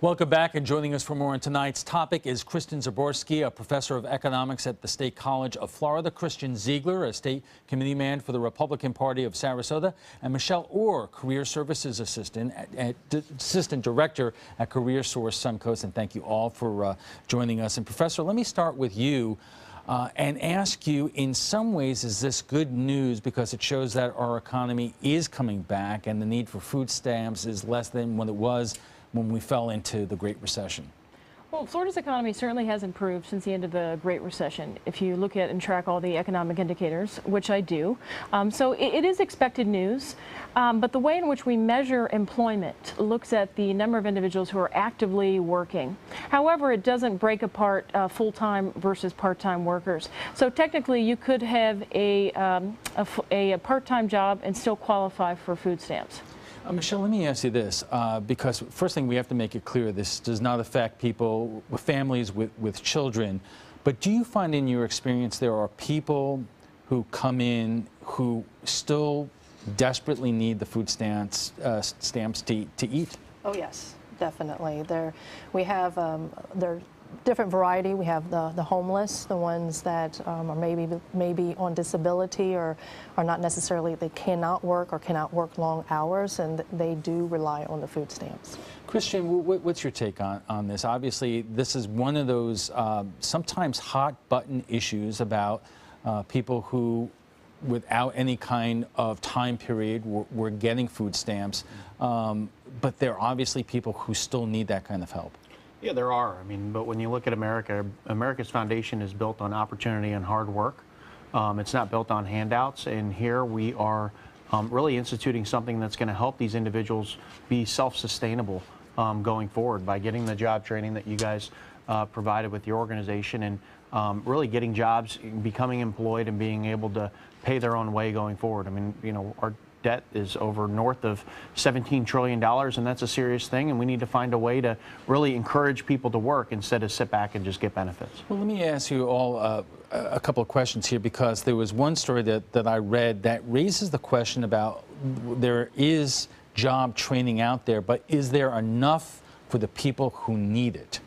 Welcome back, and joining us for more on tonight's topic is KRISTEN ZABORSKI, a professor of economics at the State College of Florida, Christian Ziegler, a state committeeman for the Republican Party of Sarasota, and Michelle Orr, Career Services Assistant Director at CareerSource Suncoast. And thank you all for joining us. And Professor, let me start with you and ask you, in some ways, is this good news because it shows that our economy is coming back and the need for food stamps is less than what it was when we fell into the Great Recession? Well, Florida's economy certainly has improved since the end of the Great Recession, if you look at and track all the economic indicators, which I do. So it is expected news, but the way in which we measure employment looks at the number of individuals who are actively working. However, it doesn't break apart full-time versus part-time workers. So technically, you could have a part-time job and still qualify for food stamps. Michelle, let me ask you this, because first thing, we have to make it clear this does not affect people with families with children. But do you find in your experience there are people who come in who still desperately need the food stamps to eat? Oh, yes, definitely. We have there different variety. We have the homeless, the ones that are maybe on disability or are not necessarily, they cannot work or cannot work long hours, and they do rely on the food stamps. Christian, what's your take on this? Obviously, this is one of those sometimes hot button issues about people who, without any kind of time period, were getting food stamps, but there are obviously people who still need that kind of help. Yeah, there are. I mean, but when you look at America, America's foundation is built on opportunity and hard work. It's not built on handouts. And here we are really instituting something that's going to help these individuals be self-sustainable going forward by getting the job training that you guys provided with your organization, and really getting jobs, becoming employed, and being able to pay their own way going forward. I mean, you know, our debt is over north of $17 trillion, and that's a serious thing, and we need to find a way to really encourage people to work instead of sit back and just get benefits. Well, let me ask you all a couple of questions here, because there was one story that I read that raises the question about there is job training out there, but is there enough for the people who need it?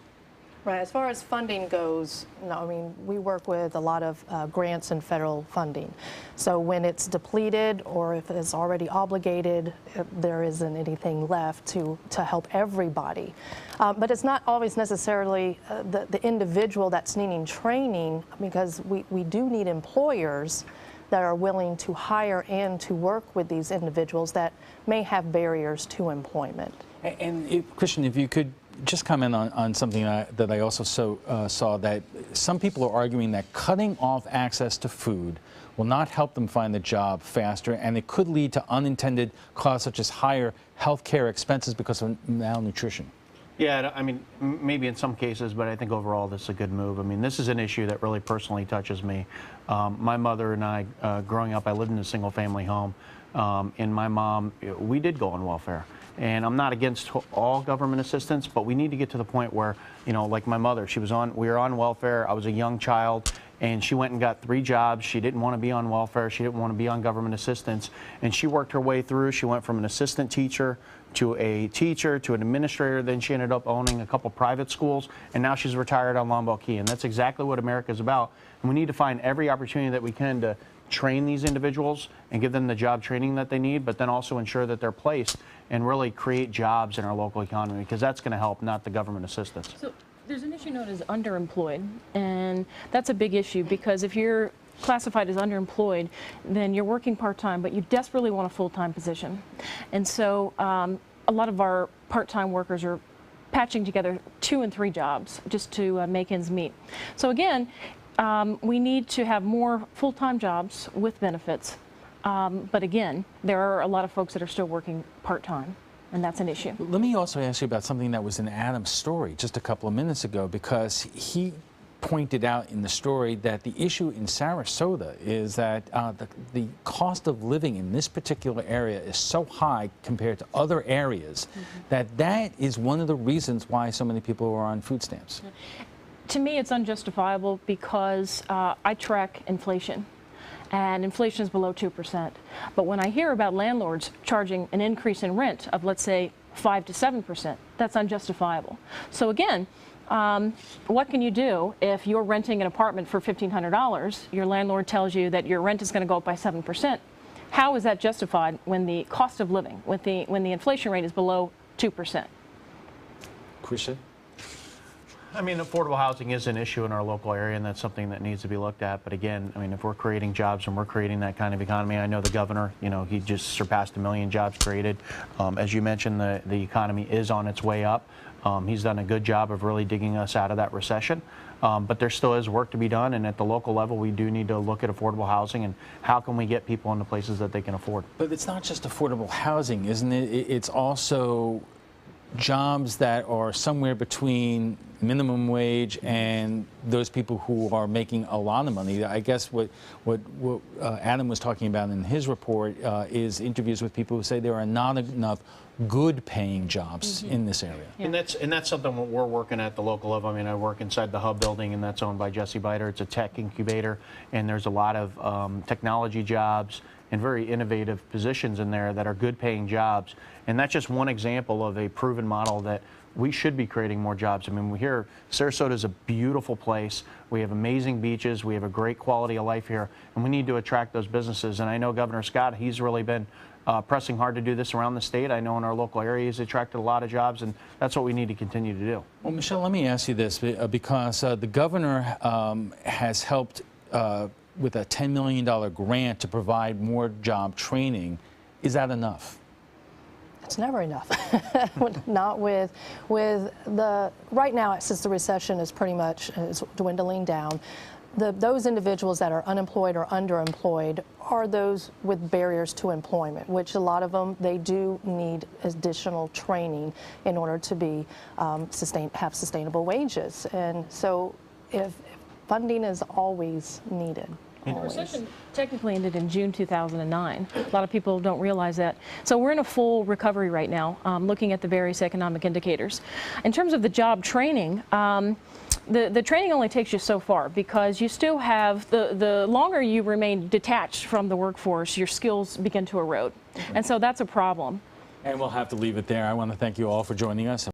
Right. As far as funding goes, no, I mean, we work with a lot of grants and federal funding. So when it's depleted or if it's already obligated, there isn't anything left to help everybody. But it's not always necessarily the individual that's needing training, because we do need employers that are willing to hire and to work with these individuals that may have barriers to employment. And Christian, if you could just comment on something that I also saw, that some people are arguing that cutting off access to food will not help them find a job faster, and it could lead to unintended costs such as higher health care expenses because of malnutrition. Yeah, I mean, maybe in some cases, but I think overall this is a good move. I mean, this is an issue that really personally touches me. My mother and I, growing up, I lived in a single-family home, and my mom, we did go on welfare. And I'm not against all government assistance, but we need to get to the point where, you know, like my mother, we were on welfare. I was a young child, and she went and got 3 jobs. She didn't want to be on welfare. She didn't want to be on government assistance. And she worked her way through. She went from an assistant teacher to a teacher to an administrator. Then she ended up owning a couple private schools, and now she's retired on Lombard Key. And that's exactly what America's about. And we need to find every opportunity that we can to train these individuals and give them the job training that they need, but then also ensure that they're placed and really create jobs in our local economy, because that's going to help, not the government assistance. So there's an issue known as underemployed, and that's a big issue, because if you're classified as underemployed, then you're working part-time, but you desperately want a full-time position. And so a lot of our part-time workers are patching together 2 and 3 jobs just to make ends meet. So again, we need to have more full-time jobs with benefits. But again, there are a lot of folks that are still working part-time, and that's an issue. Let me also ask you about something that was in Adam's story just a couple of minutes ago, because he pointed out in the story that the issue in Sarasota is that the cost of living in this particular area is so high compared to other areas that is one of the reasons why so many people are on food stamps. To me, it's unjustifiable, because I track inflation, and inflation is below 2%. But when I hear about landlords charging an increase in rent of, let's say, 5 to 7%. That's unjustifiable. So again, what can you do if you're renting an apartment for $1,500, your landlord tells you that your rent is going to go up by 7%? How is that justified when the cost of living, when the inflation rate is below 2%? KRISTEN? I mean, affordable housing is an issue in our local area, and that's something that needs to be looked at. But again, I mean, if we're creating jobs and we're creating that kind of economy, I know the governor, you know, he just surpassed 1 million jobs created. As you mentioned, the economy is on its way up. He's done a good job of really digging us out of that recession. But there still is work to be done, and at the local level, we do need to look at affordable housing and how can we get people into places that they can afford. But it's not just affordable housing, isn't it? It's also jobs that are somewhere between minimum wage and those people who are making a lot of money. I guess what Adam was talking about in his report is interviews with people who say there are not enough good paying jobs in this area. Yeah. And that's something we're working at the local level. I mean, I work inside the Hub building, and that's owned by Jesse Biter. It's a tech incubator, and there's a lot of technology jobs and very innovative positions in there that are good paying jobs. And that's just one example of a proven model that we should be creating more jobs. I mean, we hear Sarasota is a beautiful place. We have amazing beaches. We have a great quality of life here, and we need to attract those businesses. And I know Governor Scott, he's really been pressing hard to do this around the state. I know in our local area he's attracted a lot of jobs, and that's what we need to continue to do. Well, Michelle, let me ask you this, because the governor has helped with a $10 million grant to provide more job training. Is that enough? It's never enough. Not with the, right now, since the recession is pretty much is dwindling down, those individuals that are unemployed or underemployed are those with barriers to employment, which a lot of them, they do need additional training in order to be have sustainable wages. And so if funding is always needed. The recession technically ended in June 2009. A lot of people don't realize that. So we're in a full recovery right now, looking at the various economic indicators. In terms of the job training, the training only takes you so far, because you still have, the longer you remain detached from the workforce, your skills begin to erode. And so that's a problem. And we'll have to leave it there. I want to thank you all for joining us.